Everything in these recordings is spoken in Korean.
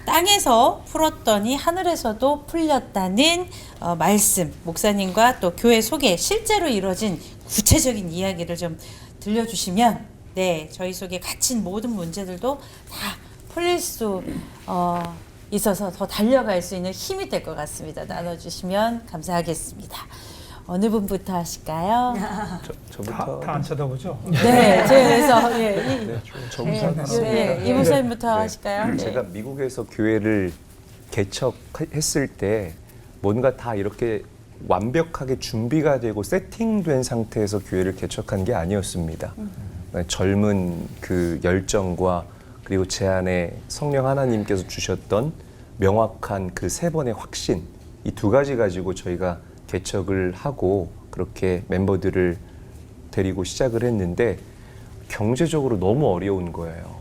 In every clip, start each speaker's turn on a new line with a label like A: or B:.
A: 땅에서 풀었더니 하늘에서도 풀렸다는 말씀, 목사님과 또 교회 속에 실제로 이루어진 구체적인 이야기를 좀 들려주시면 네, 저희 속에 갇힌 모든 문제들도 다 풀릴 수 있어서 더 달려갈 수 있는 힘이 될 것 같습니다. 나눠주시면 감사하겠습니다. 어느 분부터 하실까요?
B: 저부터.
C: 다 안 쳐다보죠?
A: 네, 그래서
B: 저부터.
A: 이 목사님부터
B: 네.
A: 하실까요?
B: 제가 미국에서 교회를 개척했을 때 뭔가 다 이렇게 완벽하게 준비가 되고 세팅된 상태에서 교회를 개척한 게 아니었습니다. 젊은 그 열정과 그리고 제 안에 성령 하나님께서 주셨던 명확한 그 세 번의 확신, 이 두 가지 가지고 저희가 개척을 하고 그렇게 멤버들을 데리고 시작을 했는데 경제적으로 너무 어려운 거예요.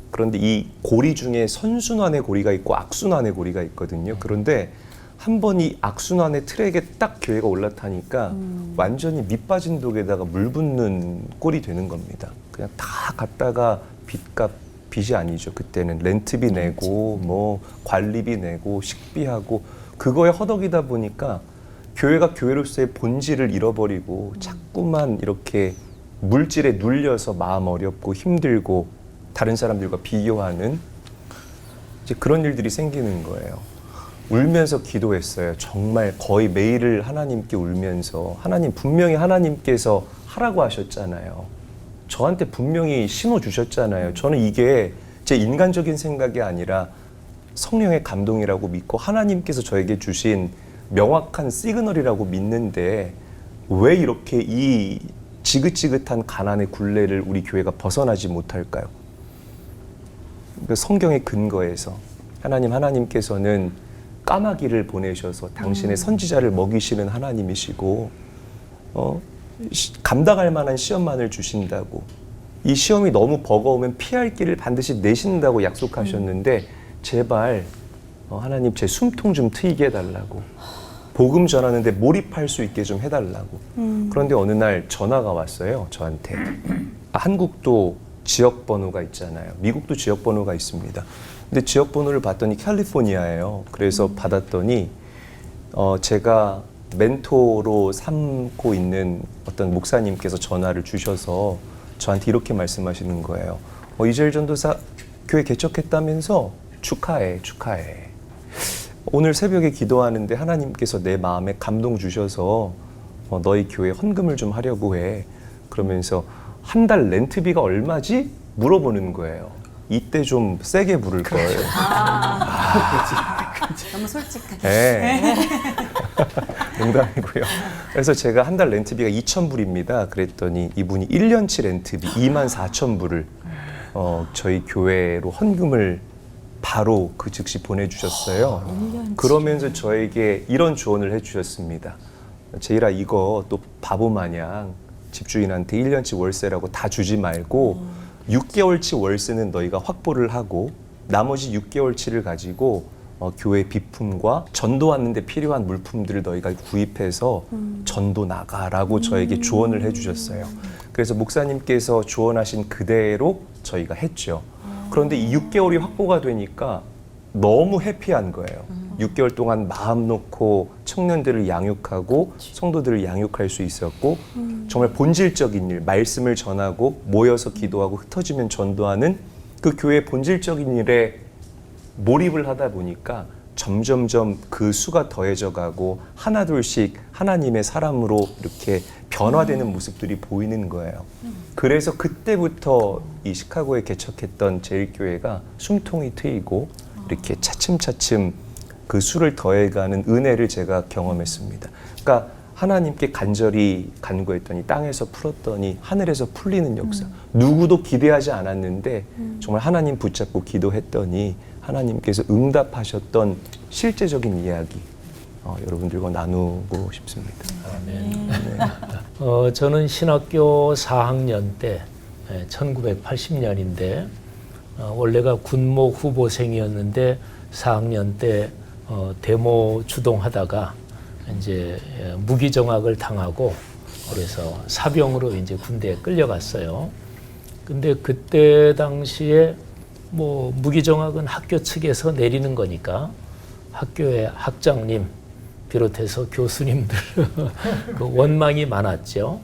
B: 그런데 이 고리 중에 선순환의 고리가 있고 악순환의 고리가 있거든요. 그런데 한 번 이 악순환의 트랙에 딱 교회가 올라타니까 완전히 밑 빠진 독에다가 물 붓는 꼴이 되는 겁니다. 그냥 다 갖다가 빚이 아니죠. 그때는 렌트비 내고 뭐 관리비 내고 식비하고 그거에 허덕이다 보니까 교회가 교회로서의 본질을 잃어버리고 자꾸만 이렇게 물질에 눌려서 마음 어렵고 힘들고 다른 사람들과 비교하는 이제 그런 일들이 생기는 거예요. 울면서 기도했어요. 정말 거의 매일을 하나님께 울면서 하나님 분명히 하나님께서 하라고 하셨잖아요. 저한테 분명히 신호 주셨잖아요. 저는 이게 제 인간적인 생각이 아니라 성령의 감동이라고 믿고 하나님께서 저에게 주신 명확한 시그널이라고 믿는데 왜 이렇게 이 지긋지긋한 가난의 굴레를 우리 교회가 벗어나지 못할까요? 그 성경의 근거에서 하나님께서는 까마귀를 보내셔서 당신의 선지자를 먹이시는 하나님이시고 감당할 만한 시험만을 주신다고, 이 시험이 너무 버거우면 피할 길을 반드시 내신다고 약속하셨는데 제발 하나님 제 숨통 좀 트이게 해달라고, 복음 전하는데 몰입할 수 있게 좀 해달라고. 그런데 어느 날 전화가 왔어요, 저한테. 한국도 지역 번호가 있잖아요. 미국도 지역 번호가 있습니다. 근데 지역 번호를 봤더니 캘리포니아예요. 그래서 받았더니 제가 멘토로 삼고 있는 어떤 목사님께서 전화를 주셔서 저한테 이렇게 말씀하시는 거예요. 이재일 전도사 교회 개척했다면서? 축하해. 오늘 새벽에 기도하는데 하나님께서 내 마음에 감동 주셔서 너희 교회 헌금을 좀 하려고 해. 그러면서 한 달 렌트비가 얼마지? 물어보는 거예요. 이때 좀 세게 부를 걸.
A: 너무 솔직하게.
B: 네. 농담이고요. 그래서 제가 한 달 렌트비가 2,000불입니다. 그랬더니 이분이 1년치 렌트비 24,000불을 저희 교회로 헌금을 바로 그 즉시 보내주셨어요. 그러면서 저에게 이런 조언을 해주셨습니다. 제일아, 이거 또 바보 마냥 집주인한테 1년치 월세라고 다 주지 말고 6개월치 월세는 너희가 확보를 하고 나머지 6개월치를 가지고 교회 비품과 전도 왔는데 필요한 물품들을 너희가 구입해서 전도 나가라고 저에게 조언을 해주셨어요. 그래서 목사님께서 조언하신 그대로 저희가 했죠. 그런데 이 6개월이 확보가 되니까 너무 해피한 거예요. 6개월 동안 마음 놓고 청년들을 양육하고 성도들을 양육할 수 있었고 정말 본질적인 일, 말씀을 전하고 모여서 기도하고 흩어지면 전도하는 그 교회의 본질적인 일에 몰입을 하다 보니까 점점점 그 수가 더해져 가고 하나둘씩 하나님의 사람으로 이렇게 변화되는 모습들이 보이는 거예요. 그래서 그때부터 이 시카고에 개척했던 제일교회가 숨통이 트이고 이렇게 차츰차츰 그 수를 더해가는 은혜를 제가 경험했습니다. 그러니까 하나님께 간절히 간구했더니 땅에서 풀었더니 하늘에서 풀리는 역사. 누구도 기대하지 않았는데 정말 하나님 붙잡고 기도했더니 하나님께서 응답하셨던 실제적인 이야기 여러분들과 나누고 싶습니다.
D: 아멘. 네. 저는 신학교 4학년 때 1980년인데 원래가 군모 후보생이었는데 4학년 때 데모 주동하다가 이제 무기정학을 당하고 그래서 사병으로 이제 군대에 끌려갔어요. 근데 그때 당시에 뭐 무기정학은 학교 측에서 내리는 거니까 학교의 학장님 비롯해서 교수님들 그 원망이 많았죠.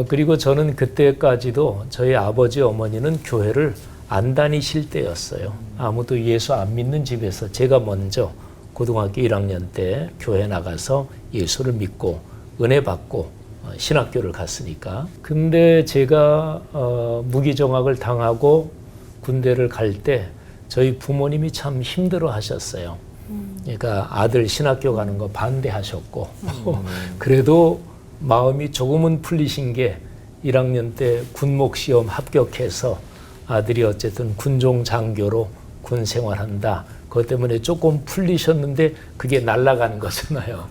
D: 그리고 저는 그때까지도 저희 아버지 어머니는 교회를 안 다니실 때였어요. 아무도 예수 안 믿는 집에서 제가 먼저 고등학교 1학년 때 교회 나가서 예수를 믿고 은혜 받고 신학교를 갔으니까. 근데 제가 무기정학을 당하고 군대를 갈 때 저희 부모님이 참 힘들어 하셨어요. 그러니까 아들 신학교 가는 거 반대하셨고 그래도 마음이 조금은 풀리신 게 1학년 때 군목 시험 합격해서 아들이 어쨌든 군종 장교로 군 생활한다. 그것 때문에 조금 풀리셨는데 그게 날아가는 거잖아요.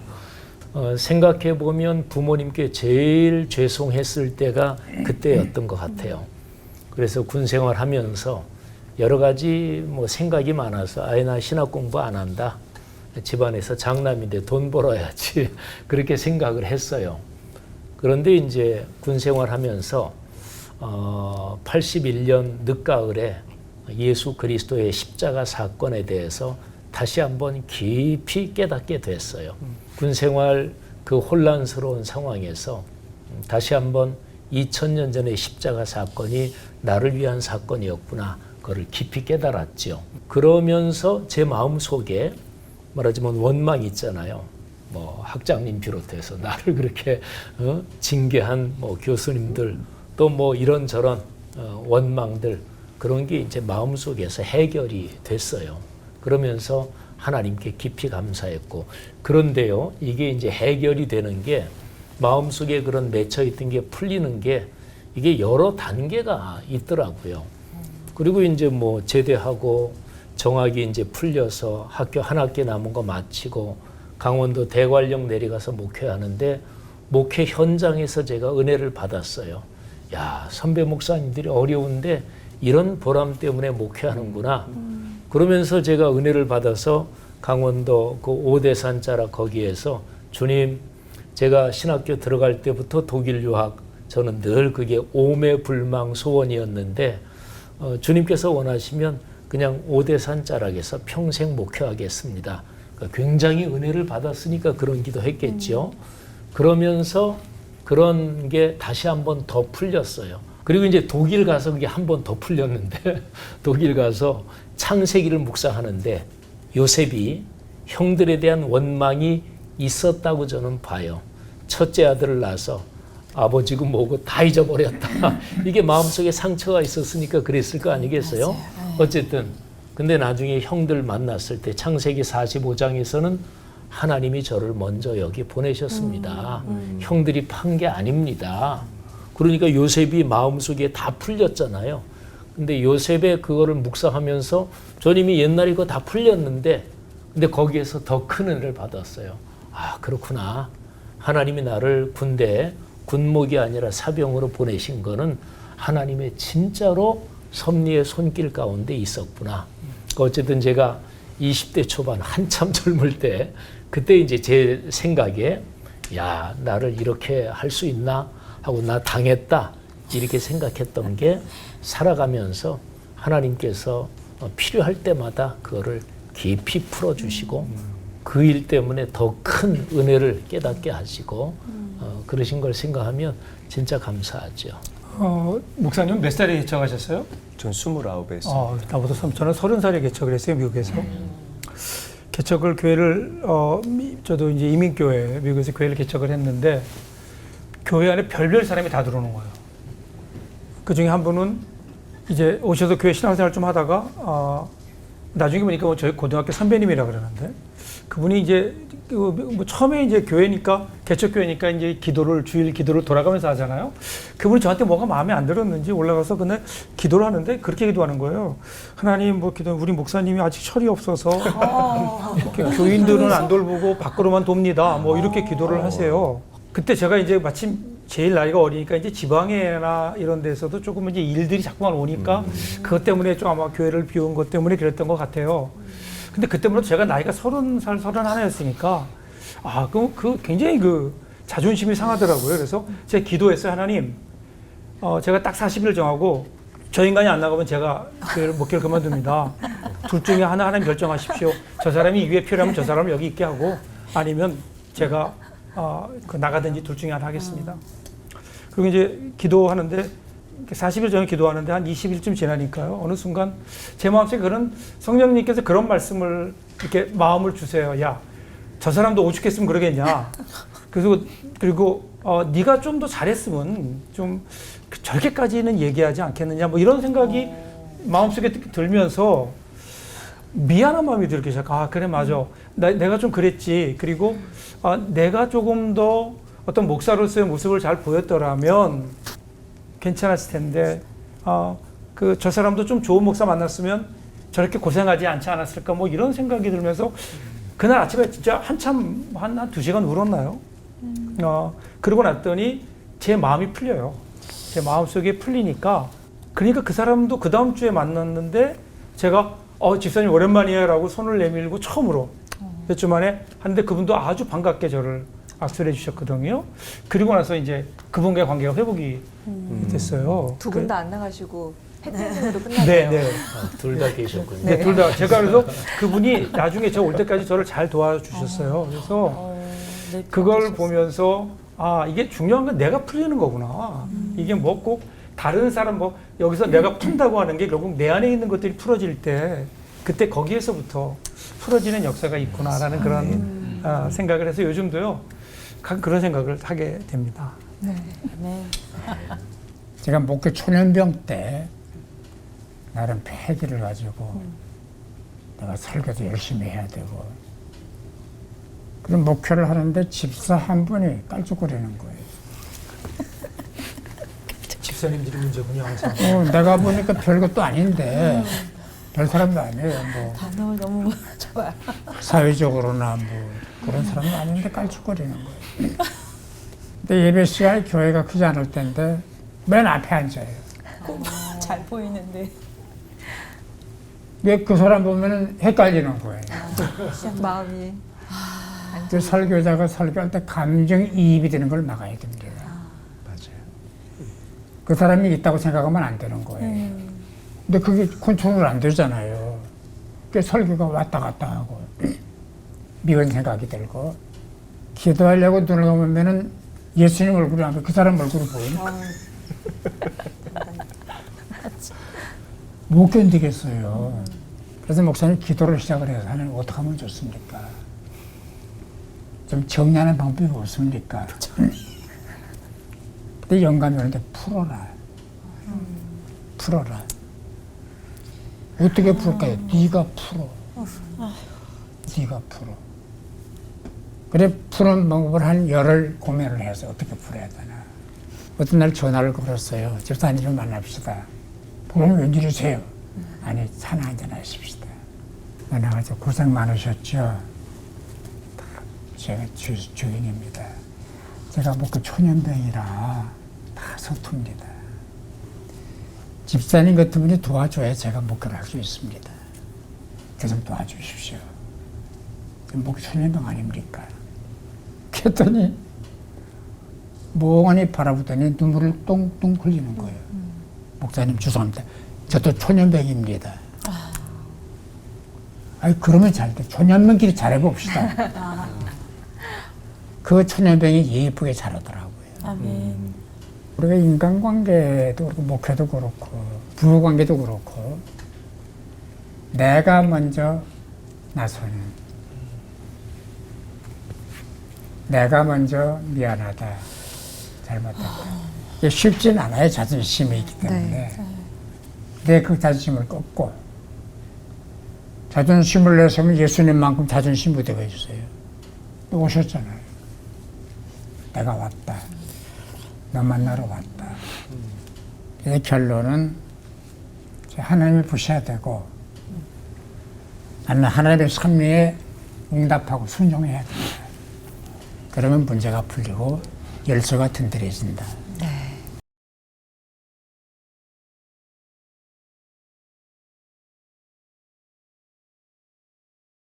D: 생각해 보면 부모님께 제일 죄송했을 때가 그때였던 것 같아요. 그래서 군 생활하면서 여러 가지 뭐 생각이 많아서 아예 나 신학 공부 안 한다. 집안에서 장남인데 돈 벌어야지. 그렇게 생각을 했어요. 그런데 이제 군 생활하면서 81년 늦가을에 예수 그리스도의 십자가 사건에 대해서 다시 한번 깊이 깨닫게 됐어요. 군 생활 그 혼란스러운 상황에서 다시 한번 2000년 전의 십자가 사건이 나를 위한 사건이었구나. 그걸 깊이 깨달았죠. 그러면서 제 마음속에 말하자면 원망이 있잖아요. 뭐 학장님 비롯해서 나를 그렇게 징계한 뭐 교수님들 또 뭐 이런저런 원망들 그런 게 이제 마음속에서 해결이 됐어요. 그러면서 하나님께 깊이 감사했고 그런데요. 이게 이제 해결이 되는 게 마음속에 그런 맺혀 있던 게 풀리는 게 이게 여러 단계가 있더라고요. 그리고 이제 뭐 제대하고 정학이 이제 풀려서 학교 한 학기 남은 거 마치고 강원도 대관령 내려가서 목회하는데 목회 현장에서 제가 은혜를 받았어요. 야, 선배 목사님들이 어려운데 이런 보람 때문에 목회하는구나. 그러면서 제가 은혜를 받아서 강원도 그 오대산 자라 거기에서 주님, 제가 신학교 들어갈 때부터 독일 유학 저는 늘 그게 오매불망 소원이었는데 주님께서 원하시면 그냥 오대산 자락에서 평생 목회하겠습니다. 그러니까 굉장히 은혜를 받았으니까 그런 기도했겠죠. 그러면서 그런 게 다시 한번 더 풀렸어요. 그리고 이제 독일 가서 그게 한 번 더 풀렸는데 독일 가서 창세기를 묵상하는데 요셉이 형들에 대한 원망이 있었다고 저는 봐요. 첫째 아들을 낳아서 아버지고 뭐고 다 잊어버렸다. 이게 마음속에 상처가 있었으니까 그랬을 거 아니겠어요? 어쨌든 근데 나중에 형들 만났을 때 창세기 45장에서는 하나님이 저를 먼저 여기 보내셨습니다. 형들이 판 게 아닙니다. 그러니까 요셉이 마음속에 다 풀렸잖아요. 근데 요셉의 그거를 묵상하면서 주님이 옛날에 그거 다 풀렸는데 근데 거기에서 더 큰 은혜를 받았어요. 아, 그렇구나. 하나님이 나를 군대에 군목이 아니라 사병으로 보내신 거는 하나님의 진짜로 섭리의 손길 가운데 있었구나. 어쨌든 제가 20대 초반 한참 젊을 때 그때 이제 제 생각에 야, 나를 이렇게 할 수 있나 하고 나 당했다 이렇게 생각했던 게 살아가면서 하나님께서 필요할 때마다 그거를 깊이 풀어주시고 그 일 때문에 더 큰 은혜를 깨닫게 하시고 그러신 걸 생각하면 진짜 감사하죠.
C: 목사님 몇 살에 개척하셨어요?
B: 전 29에 했습니다.
C: 나보다 저는 30살에 개척을 했어요, 미국에서. 개척을 교회를 저도 이제 이민교회 미국에서 교회를 개척을 했는데 교회 안에 별별 사람이 다 들어오는 거예요. 그 중에 한 분은 이제 오셔서 교회 신앙생활 좀 하다가 나중에 보니까 저희 고등학교 선배님이라 그러는데 그분이 이제 뭐 처음에 이제 교회니까 개척 교회니까 이제 주일 기도를 돌아가면서 하잖아요. 그분이 저한테 뭐가 마음에 안 들었는지 올라가서 근데 기도를 하는데 그렇게 기도하는 거예요. 하나님 뭐 우리 목사님이 아직 철이 없어서 이렇게 교인들은 안 돌보고 밖으로만 돕니다. 뭐 이렇게 기도를 하세요. 그때 제가 이제 마침 제일 나이가 어리니까 이제 지방에나 이런 데서도 조금 이제 일들이 자꾸만 오니까 그것 때문에 좀 아마 교회를 비운 것 때문에 그랬던 것 같아요. 근데 그때부터 제가 나이가 30살, 31이었으니까 그 굉장히 그 자존심이 상하더라고요. 그래서 제가 기도했어요. 하나님, 제가 딱 40일 정하고 저 인간이 안 나가면 제가 목회를 그만둡니다. 둘 중에 하나 하나님 결정하십시오. 저 사람이 이 위에 필요하면 저 사람을 여기 있게 하고 아니면 제가 나가든지 둘 중에 하나 하겠습니다. 그리고 이제 기도하는데 40일 전에 기도하는데 한 20일쯤 지나니까요. 어느 순간 제 마음속에 그런 성령님께서 그런 말씀을 이렇게 마음을 주세요. 야, 저 사람도 오죽했으면 그러겠냐. 그리고 네가 좀 더 잘했으면 좀 저렇게까지는 얘기하지 않겠느냐. 뭐 이런 생각이 마음속에 들면서 미안한 마음이 들기 시작. 아, 그래, 맞아. 내가 좀 그랬지. 그리고 내가 조금 더 어떤 목사로서의 모습을 잘 보였더라면 괜찮았을 텐데, 저 사람도 좀 좋은 목사 만났으면 저렇게 고생하지 않지 않았을까. 뭐 이런 생각이 들면서 그날 아침에 진짜 한참 한 2시간 울었나요? 그러고 났더니 제 마음이 풀려요. 제 마음속에 풀리니까, 그러니까 그 사람도 그 다음 주에 만났는데 제가 집사님 오랜만이에요 라고 손을 내밀고 처음으로 몇 주 만에 하는데 그분도 아주 반갑게 저를 악수를 해주셨거든요. 그리고 나서 이제 그분과의 관계가 회복이 됐어요.
E: 두 분 다 안 나가시고 해피엔딩으로 끝났네요.
C: 네.
D: 둘 다 계셨군요.
C: 네, 둘 다. 제가 그래서 그분이 나중에 저 올 때까지 저를 잘 도와주셨어요. 그래서
A: 네,
C: 그걸 보면서 이게 중요한 건 내가 풀리는 거구나. 이게 뭐 꼭 다른 사람 여기서 내가 푼다고 하는 게 결국 내 안에 있는 것들이 풀어질 때 그때 거기에서부터 풀어지는 역사가 있구나라는 그런 생각을 해서 요즘도요. 그런 생각을 하게 됩니다.
A: 네.
F: 제가 목회 초년병 때 나름 패기를 가지고 내가 설교도 열심히 해야 되고 그런 목회를 하는데 집사 한 분이 깔쭉거리는 거예요.
C: 집사님들이 문제군요, 항상.
F: 내가 보니까 별것도 아닌데 별 사람도 아니에요. 뭐
A: 단어를 너무 좋아요.
F: 사회적으로나 뭐 그런 사람도 아닌데 깔쭉거리는 거예요. 근데 예배 시간에 교회가 크지 않을 때인데 맨 앞에 앉아요.
A: 잘 보이는데.
F: 왜 그 사람 보면은 헷갈리는 거예요.
E: 마음이
F: 그 설교자가 설교할 때 감정이입이 되는 걸 막아야 됩니다.
B: 맞아요.
F: 그 사람이 있다고 생각하면 안 되는 거예요. 근데 그게 컨트롤 안 되잖아요. 그 설교가 왔다 갔다 하고 미운 생각이 들고 기도하려고 눈을 감으면은 예수님 얼굴이 안 보여. 그 사람 얼굴이 보이네. 못 견디겠어요. 그래서 목사님 기도를 시작을 해서 하나님 어떻게 하면 좋습니까? 좀 정리하는 방법이 없습니까? 근데 영감이 오는데 풀어라. 풀어라. 어떻게 풀까요? 네가 풀어. 네가 풀어. 그래 푸는 방법을 한 열흘 고민을 해서 어떻게 풀어야 되나. 어떤 날 전화를 걸었어요. 집사님 좀 만납시다. 그럼 웬일이세요? 아니 차나 한잔 하십시다. 만나가지고 고생 많으셨죠? 제가 주인입니다. 제가 그 초년병이라 다 서툽니다. 집사님 같은 분이 도와줘야 제가 목회를 할 수 있습니다. 좀 도와주십시오. 초년병 아닙니까? 그랬더니 멍하니 바라보더니 눈물을 똥똥 흘리는 거예요. 목사님 죄송합니다. 저도 초년병입니다. 그러면 잘 돼. 초년병끼리 잘해봅시다. 그 초년병이 예쁘게 자라더라고요.
A: 아멘.
F: 우리가 인간관계도 그렇고 목회도 그렇고 부부관계도 그렇고 내가 먼저 나서는 내가 먼저 미안하다 잘못했다 이게 쉽지는 않아요. 자존심이 있기 때문에 내 그 자존심을 꺾고 자존심을 내서면 예수님만큼 자존심 못 되게 해주세요. 또 오셨잖아요. 내가 왔다. 너 만나러 왔다. 이 결론은 하나님을 보셔야 되고 나는 하나님의 섭리에 응답하고 순종해야 된다. 그러면 문제가 풀리고 열쇠가 든든해진다.